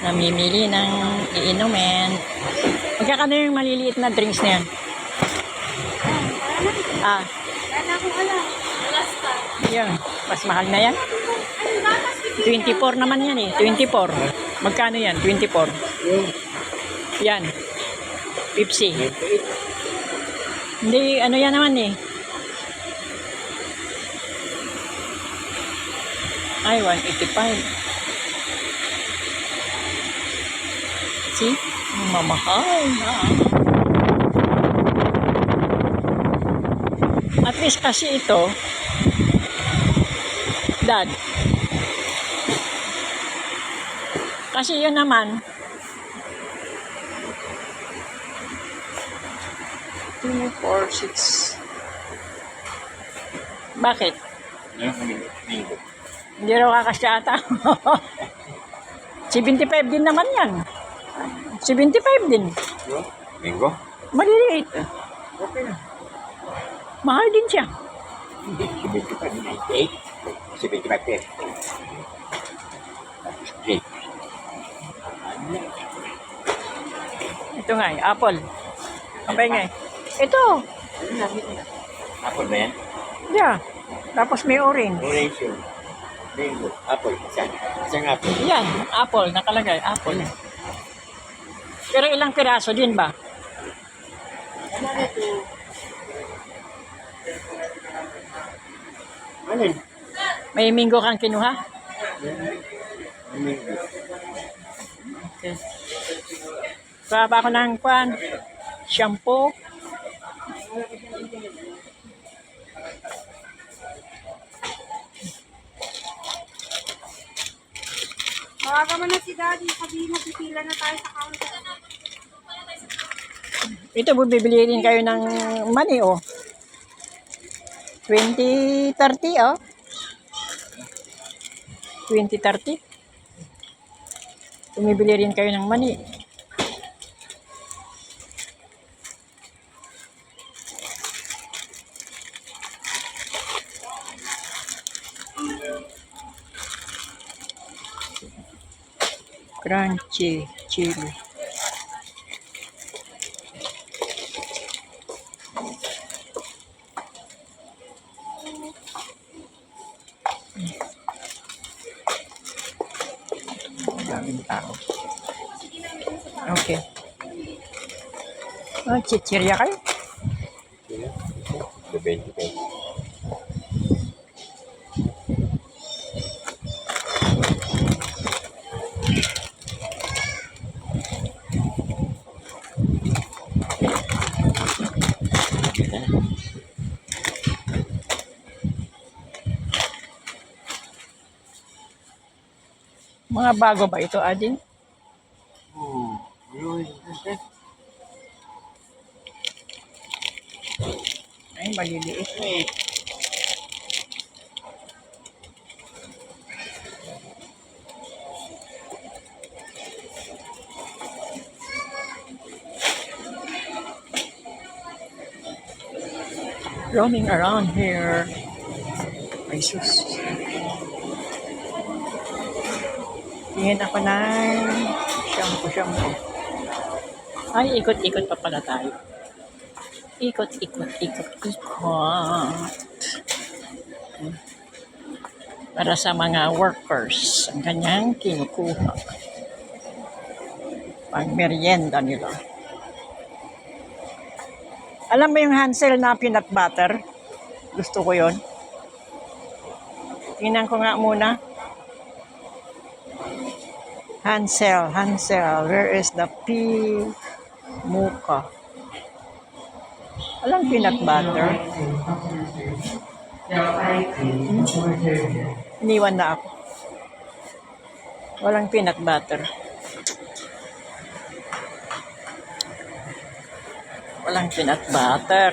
Namimili ng iinumin. Magkakano yung maliliit na drinks na yan? Ah. Wala akong alam. Alas pa. Yun. Mas mahal na yan? 24 naman yan eh. 24. Magkano yan? 24. Yan. Pepsi. Hindi, ano yan naman eh. Ay, 185. See? Mamahal na. At least kasi ito, Dad. Kasi yun naman, 2, 4, 6. Bakit? Hindi raw kakasya ata. 75 din naman yan. 75 din. Minggo? Maliliit. Okay na. Mahal din siya. 75, 98. 75 pesos. Straight. Ito nga eh, apple. Kapay nga eh. Ito. Apple ba yan? Yeah. Tapos may orange. Orange yun. Mango. Apple. Isang apple. Yan, apple. Nakalagay, apple. Pero ilang piraso din ba? Ano yun? May minggo kang kinuha? Mango. Okay. Kuha pa ako ng shampoo. Tawagan mo na si Daddy. Sabihin mo, pipila na tayo sa counter. Ito, bibili din kayo ng money, oh. 20, 30, oh. 20, 30. Bumibili rin kayo ng money. Crunchy chili. Daming tao. Okay. Oh, chichirya kayo? 20 pesos. Mga bago ba ito, Ading? Ay, maliliit. Roaming around here. Ay, sus. Tingin ako ng shampoo. Ay, ikot-ikot pa pala tayo. Ikot. Para sa mga workers, ang kanyang kinukuha. Pang merienda nila. Alam mo yung Hansel na peanut butter? Gusto ko yon. Tingnan ko nga muna. Hansel, where is the Muka? Alam peanut butter? Iniwan na ako. Walang peanut butter. Walang peanut butter.